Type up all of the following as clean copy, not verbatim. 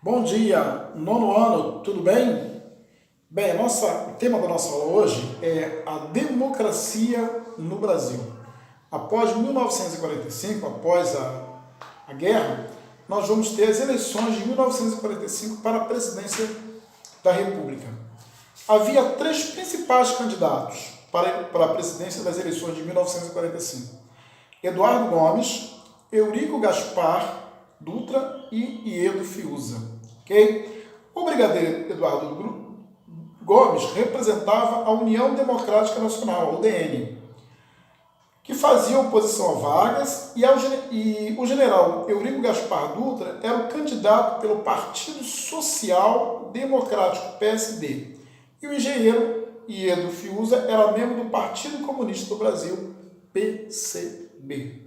Bom dia, nono ano, tudo bem? Bem, o tema da nossa aula hoje é a democracia no Brasil. Após 1945, após a guerra, nós vamos ter as eleições de 1945 para a presidência da República. Havia três principais candidatos para a presidência das eleições de 1945. Eduardo Gomes, Eurico Gaspar Dutra e Iedo Fiuza. Okay? O brigadeiro Eduardo Gomes representava a União Democrática Nacional, a UDN, que fazia oposição a Vargas, e o general Eurico Gaspar Dutra era o candidato pelo Partido Social Democrático, PSD. E o engenheiro Iedo Fiuza era membro do Partido Comunista do Brasil, PCB.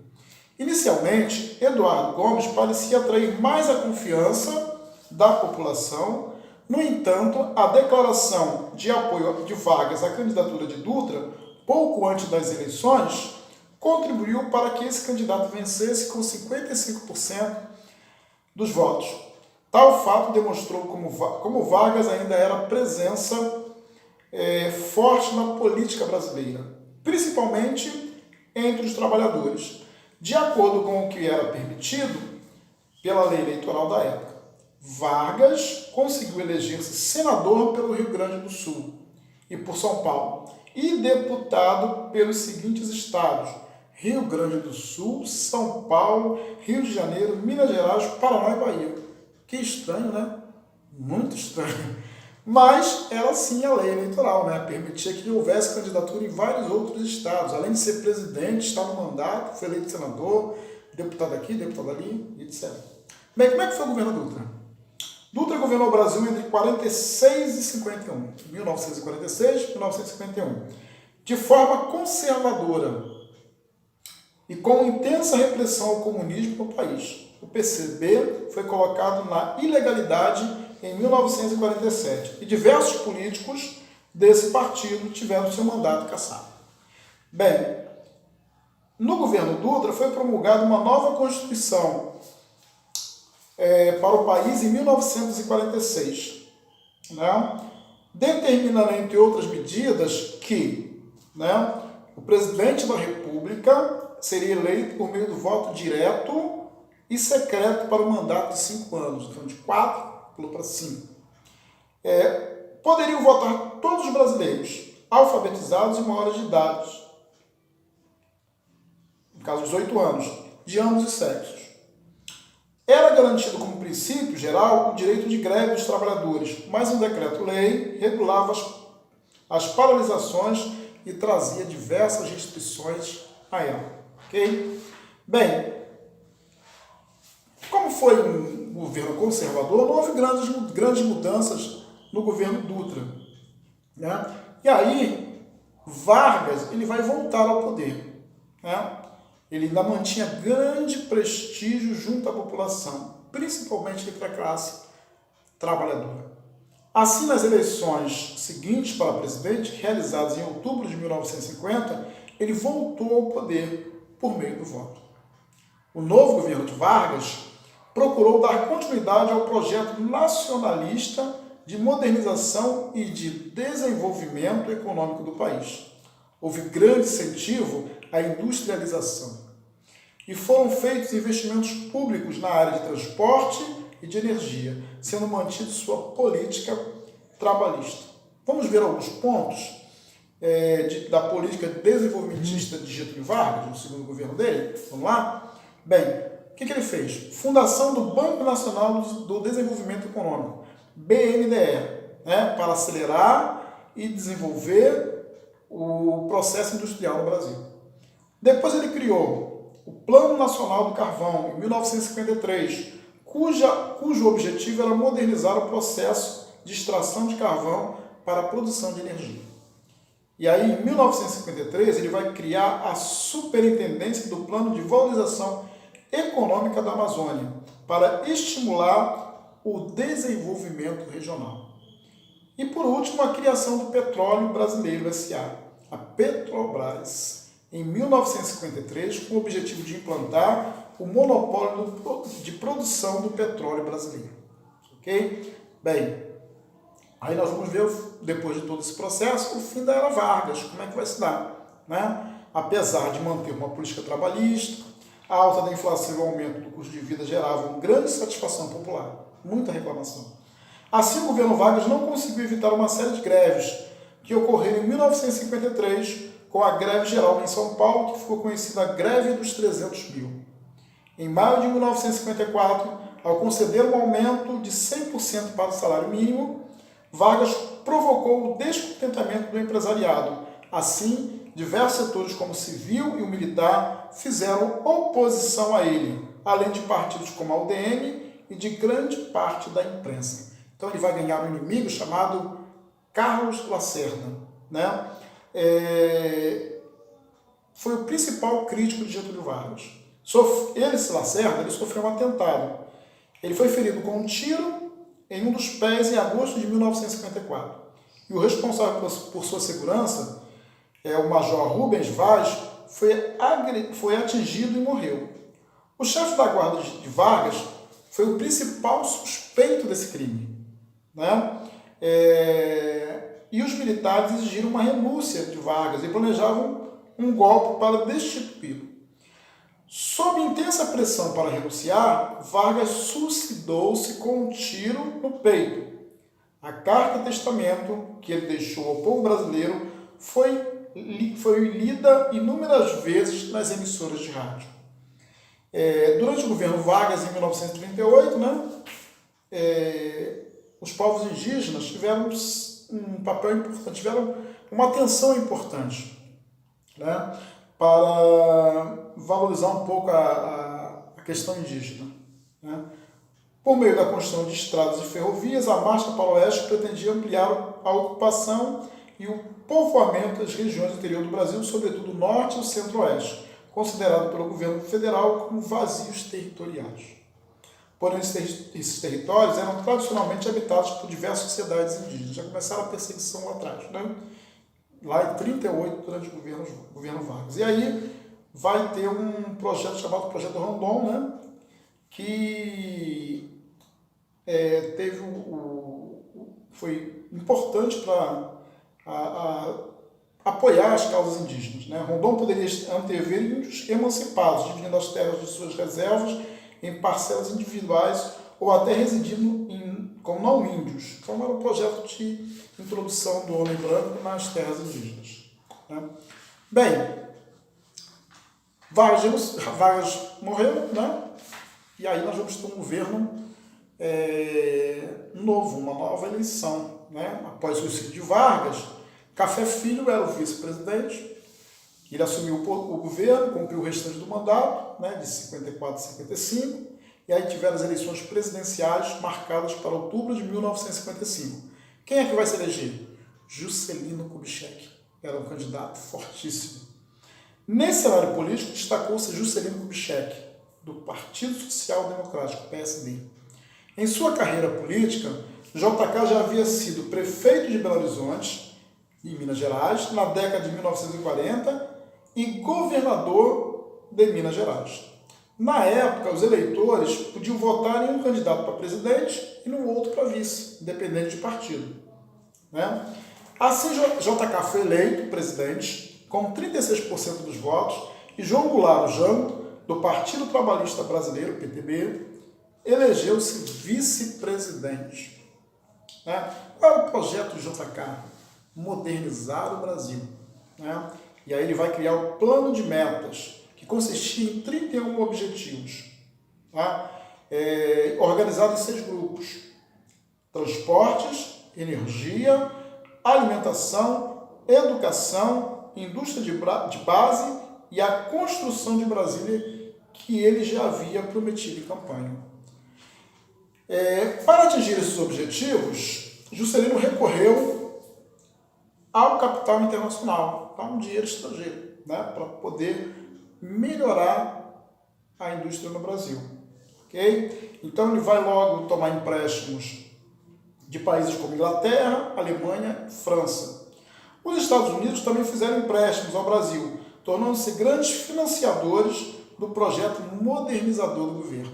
Inicialmente, Eduardo Gomes parecia atrair mais a confiança da população. No entanto, a declaração de apoio de Vargas à candidatura de Dutra, pouco antes das eleições, contribuiu para que esse candidato vencesse com 55% dos votos. Tal fato demonstrou como Vargas ainda era presença forte na política brasileira, principalmente entre os trabalhadores, de acordo com o que era permitido pela lei eleitoral da época. Vargas conseguiu eleger-se senador pelo Rio Grande do Sul e por São Paulo, e deputado pelos seguintes estados: Rio Grande do Sul, São Paulo, Rio de Janeiro, Minas Gerais, Paraná e Bahia. Que estranho, né? Muito estranho. Mas era sim a lei eleitoral, né? Permitia que houvesse candidatura em vários outros estados. Além de ser presidente, estar no mandato, foi eleito senador, deputado aqui, deputado ali, etc. Bem, como é que foi o governo Dutra? Dutra governou o Brasil entre 46 e 51, 1946 e 1951, de forma conservadora e com intensa repressão ao comunismo no país. O PCB foi colocado na ilegalidade em 1947 e diversos políticos desse partido tiveram seu mandato cassado. Bem, no governo Dutra foi promulgada uma nova Constituição para o país em 1946, né? Determinando, entre outras medidas, que o presidente da República seria eleito por meio do voto direto e secreto para um mandato de 5 anos, então de 4 pulou para 5. Poderiam votar todos os brasileiros, alfabetizados e maiores de idade, no caso 18 anos, de ambos os sexos. Era garantido como princípio geral o direito de greve dos trabalhadores, mas um decreto-lei regulava as paralisações e trazia diversas restrições a ela. Ok? Bem, como foi um governo conservador, não houve grandes mudanças no governo Dutra, né? E aí, Vargas ele vai voltar ao poder, né? Ele ainda mantinha grande prestígio junto à população, principalmente entre a classe trabalhadora. Assim, nas eleições seguintes para presidente, realizadas em outubro de 1950, ele voltou ao poder por meio do voto. O novo governo de Vargas procurou dar continuidade ao projeto nacionalista de modernização e de desenvolvimento econômico do país. Houve grande incentivo à industrialização e foram feitos investimentos públicos na área de transporte e de energia, sendo mantido sua política trabalhista. Vamos ver alguns pontos da política desenvolvimentista de Getúlio Vargas, no segundo governo dele. Vamos lá? Bem, o que ele fez? Fundação do Banco Nacional do Desenvolvimento Econômico, BNDE, para acelerar e desenvolver o processo industrial no Brasil. Depois ele criou o Plano Nacional do Carvão, em 1953, cujo objetivo era modernizar o processo de extração de carvão para a produção de energia. E aí, em 1953, ele vai criar a Superintendência do Plano de Valorização Econômica da Amazônia, para estimular o desenvolvimento regional. E, por último, a criação do Petróleo Brasileiro S.A., a Petrobras, em 1953, com o objetivo de implantar o monopólio de produção do petróleo brasileiro. ok? Bem, aí nós vamos ver, depois de todo esse processo, o fim da era Vargas, como é que vai se dar, né? Apesar de manter uma política trabalhista, a alta da inflação e o aumento do custo de vida geravam grande satisfação popular, muita reclamação. Assim, o governo Vargas não conseguiu evitar uma série de greves que ocorreram em 1953, com a greve geral em São Paulo, que ficou conhecida a Greve dos 300 mil. Em maio de 1954, ao conceder um aumento de 100% para o salário mínimo, Vargas provocou o descontentamento do empresariado. Assim, diversos setores como o civil e o militar fizeram oposição a ele, além de partidos como a UDN e de grande parte da imprensa. Então ele vai ganhar um inimigo chamado Carlos Lacerda, né? Foi o principal crítico de Getúlio Vargas. Lacerda, ele sofreu um atentado. Ele foi ferido com um tiro em um dos pés em agosto de 1954. E o responsável por sua segurança, o major Rubens Vaz, foi atingido e morreu. O chefe da guarda de Vargas foi o principal suspeito desse crime, né? E os militares exigiram uma renúncia de Vargas e planejavam um golpe para destituí-lo. Sob intensa pressão para renunciar, Vargas suicidou-se com um tiro no peito. A carta-testamento que ele deixou ao povo brasileiro foi lida inúmeras vezes nas emissoras de rádio. Durante o governo Vargas, em 1938, né, os povos indígenas tiveram um papel importante, tiveram uma atenção importante, né, para valorizar um pouco a questão indígena, né. Por meio da construção de estradas e ferrovias, a Marcha para o Oeste pretendia ampliar a ocupação e o povoamento das regiões do interior do Brasil, sobretudo o norte e o centro-oeste, considerado pelo governo federal como vazios territoriais. Porém, esses territórios eram tradicionalmente habitados por diversas sociedades indígenas. Já começaram a perseguição lá atrás, né? Lá em 1938, durante o governo Vargas. E aí vai ter um projeto chamado Projeto Rondon, né? Que foi importante para apoiar as causas indígenas, né? Rondon poderia antever índios emancipados, dividindo as terras de suas reservas em parcelas individuais ou até residindo como não índios. Então era um projeto de introdução do homem branco nas terras indígenas, né? Bem, Vargas morreu, né? E aí nós vamos ter um governo novo, uma nova eleição, né? Após o suicídio de Vargas, Café Filho era o vice-presidente. Ele assumiu o governo, cumpriu o restante do mandato, né, de 54 a 55, e aí tiveram as eleições presidenciais marcadas para outubro de 1955. Quem é que vai se eleger? Juscelino Kubitschek. Era um candidato fortíssimo. Nesse cenário político, destacou-se Juscelino Kubitschek, do Partido Social Democrático, PSD. Em sua carreira política, JK já havia sido prefeito de Belo Horizonte, em Minas Gerais, na década de 1940, e governador de Minas Gerais. Na época, os eleitores podiam votar em um candidato para presidente e no outro para vice, independente de partido, né? Assim, JK foi eleito presidente com 36% dos votos e João Goulart Jango, do Partido Trabalhista Brasileiro, PTB, elegeu-se vice-presidente, né? Qual era o projeto do JK? Modernizar o Brasil, né? E aí ele vai criar o plano de metas, que consistia em 31 objetivos, tá? Organizado em 6 grupos: transportes, energia, alimentação, educação, indústria de base e a construção de Brasília, que ele já havia prometido em campanha. Para atingir esses objetivos, Juscelino recorreu ao capital internacional, a um dinheiro estrangeiro, né, para poder melhorar a indústria no Brasil. Okay? Então ele vai logo tomar empréstimos de países como Inglaterra, Alemanha, França. Os Estados Unidos também fizeram empréstimos ao Brasil, tornando-se grandes financiadores do projeto modernizador do governo.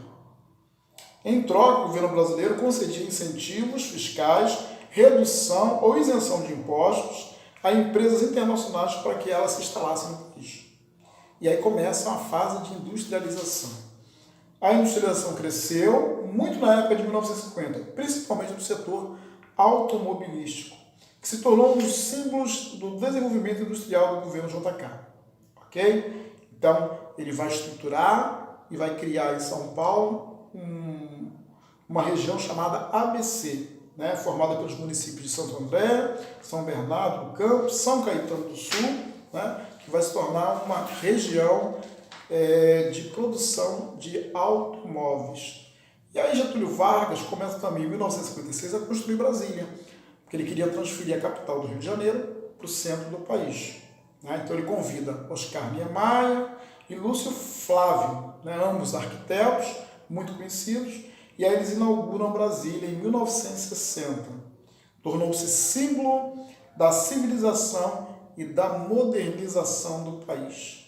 Em troca, o governo brasileiro concedia incentivos fiscais, redução ou isenção de impostos a empresas internacionais para que elas se instalassem no país. E aí começa uma fase de industrialização. A industrialização cresceu muito na época de 1950, principalmente no setor automobilístico, que se tornou um dos símbolos do desenvolvimento industrial do governo JK. Ok? Então, ele vai estruturar e vai criar em São Paulo uma região chamada ABC, né, formada pelos municípios de Santo André, São Bernardo do Campo, São Caetano do Sul, né, que vai se tornar uma região de produção de automóveis. E aí Getúlio Vargas começa também em 1956 a construir Brasília, porque ele queria transferir a capital do Rio de Janeiro para o centro do país. Né? Então ele convida Oscar Niemeyer e Lúcio Flávio, né, ambos arquitetos muito conhecidos, e aí eles inauguram Brasília em 1960. Tornou-se símbolo da civilização e da modernização do país.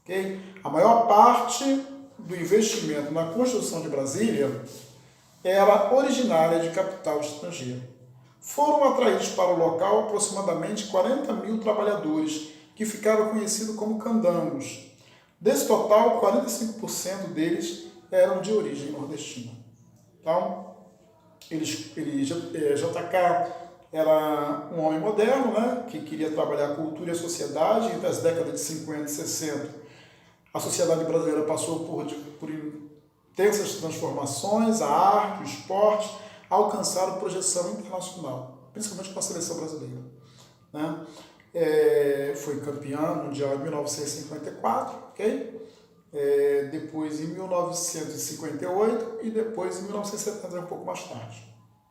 Okay? A maior parte do investimento na construção de Brasília era originária de capital estrangeiro. Foram atraídos para o local aproximadamente 40 mil trabalhadores, que ficaram conhecidos como candangos. Desse total, 45% deles eram de origem nordestina. Então, JK era um homem moderno, né, que queria trabalhar a cultura e a sociedade. Entre as décadas de 50 e 60, a sociedade brasileira passou por intensas transformações, a arte, o esporte alcançaram projeção internacional, principalmente com a seleção brasileira. Né? Foi campeão mundial em 1954, ok? Depois em 1958 e depois em 1970, um pouco mais tarde.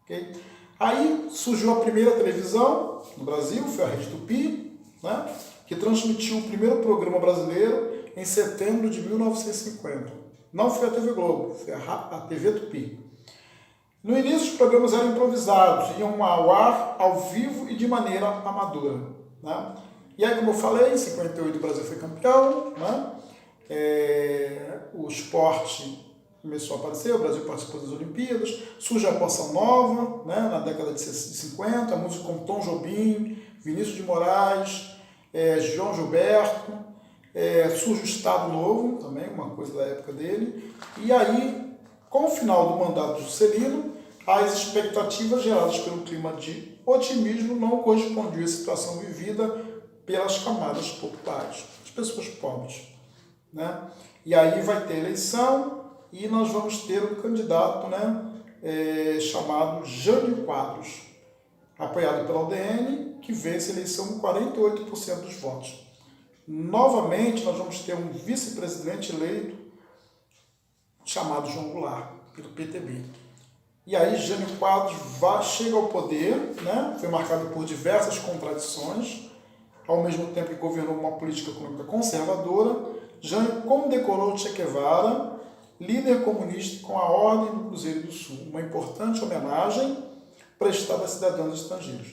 Okay? Aí surgiu a primeira televisão no Brasil, foi a Rede Tupi, né? Que transmitiu o primeiro programa brasileiro em setembro de 1950. Não foi a TV Globo, foi a TV Tupi. No início, os programas eram improvisados, iam ao ar, ao vivo e de maneira amadora. Né? E aí, como eu falei, em 58 o Brasil foi campeão, né? O esporte começou a aparecer, o Brasil participou das Olimpíadas, surge a bossa nova, né? Na década de 50, música como Tom Jobim, Vinícius de Moraes, João Gilberto, surge o Estado Novo, também uma coisa da época dele, e aí, com o final do mandato de Juscelino, as expectativas geradas pelo clima de otimismo não correspondiam à situação vivida pelas camadas populares, as pessoas pobres. Né? E aí vai ter eleição e nós vamos ter um candidato, né, chamado Jânio Quadros, apoiado pela UDN, que vence a eleição com 48% dos votos. Novamente, nós vamos ter um vice-presidente eleito chamado João Goulart, pelo PTB. E aí Jânio Quadros chega ao poder, né? Foi marcado por diversas contradições, ao mesmo tempo que governou uma política econômica conservadora. Jânio condecorou Che Guevara, líder comunista, com a Ordem do Cruzeiro do Sul, uma importante homenagem prestada a cidadãos estrangeiros.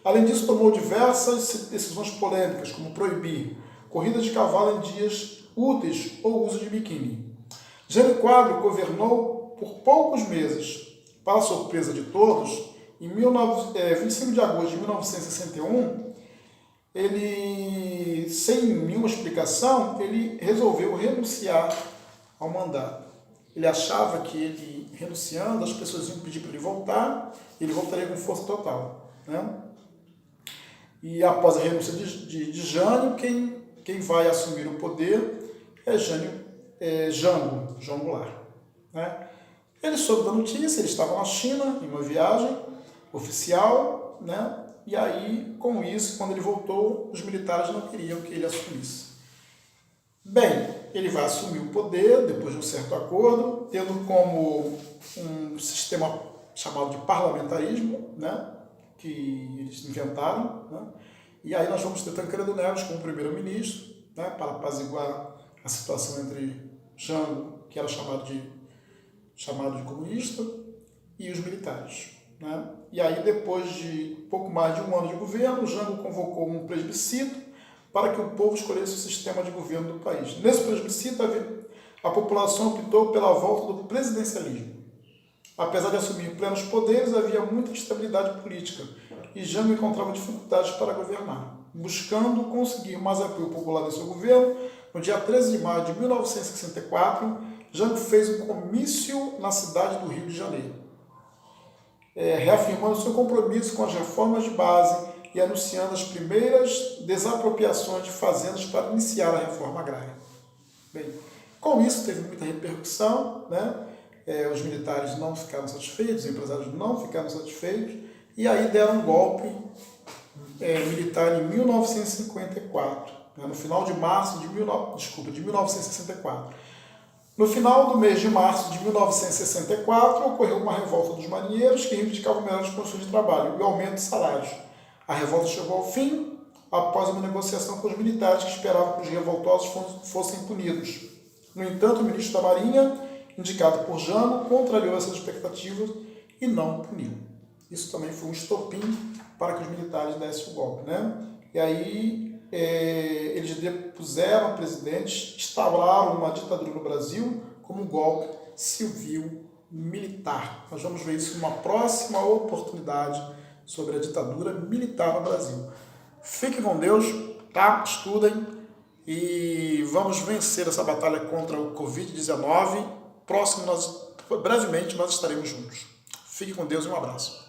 Além disso, tomou diversas decisões polêmicas, como proibir corrida de cavalo em dias úteis ou uso de biquíni. Jânio Quadros governou por poucos meses. Para a surpresa de todos, em 25 de agosto de 1961, ele, sem nenhuma explicação, ele resolveu renunciar ao mandato. Ele achava que ele, renunciando, as pessoas iam pedir para ele voltar, e ele voltaria com força total. Né? E após a renúncia de Jânio, quem vai assumir o poder é João Goulart. Né? Ele soube da notícia, ele estava na China, em uma viagem oficial, né? E aí, com isso, quando ele voltou, os militares não queriam que ele assumisse. Bem, ele vai assumir o poder, depois de um certo acordo, tendo como um sistema chamado de parlamentarismo, né? Que eles inventaram, né? E aí nós vamos ter Tancredo Neves como primeiro-ministro, né? Para apaziguar a situação entre Jango, que era chamado de comunista, e os militares. Né? E aí, depois de pouco mais de um ano de governo, Jango convocou um plebiscito para que o povo escolhesse o sistema de governo do país. Nesse plebiscito, a população optou pela volta do presidencialismo. Apesar de assumir plenos poderes, havia muita instabilidade política e Jango encontrava dificuldades para governar. Buscando conseguir mais apoio popular em seu governo, no dia 13 de maio de 1964, Jango fez um comício na cidade do Rio de Janeiro, reafirmando seu compromisso com as reformas de base e anunciando as primeiras desapropriações de fazendas para iniciar a reforma agrária. Bem, com isso teve muita repercussão, né? Os militares não ficaram satisfeitos, os empresários não ficaram satisfeitos, e aí deram um golpe militar em 1954, no final de março de 1964. No final do mês de março de 1964, ocorreu uma revolta dos marinheiros que reivindicavam melhores condições de trabalho e o aumento de salários. A revolta chegou ao fim após uma negociação com os militares que esperavam que os revoltosos fossem punidos. No entanto, o ministro da Marinha, indicado por Jango, contrariou essas expectativas e não puniu. Isso também foi um estopim para que os militares dessem o golpe, né? E aí eles depuseram o presidente, instauraram uma ditadura no Brasil como um golpe civil-militar. Nós vamos ver isso em uma próxima oportunidade sobre a ditadura militar no Brasil. Fiquem com Deus, tá? Estudem e vamos vencer essa batalha contra o Covid-19. Brevemente nós estaremos juntos. Fiquem com Deus e um abraço.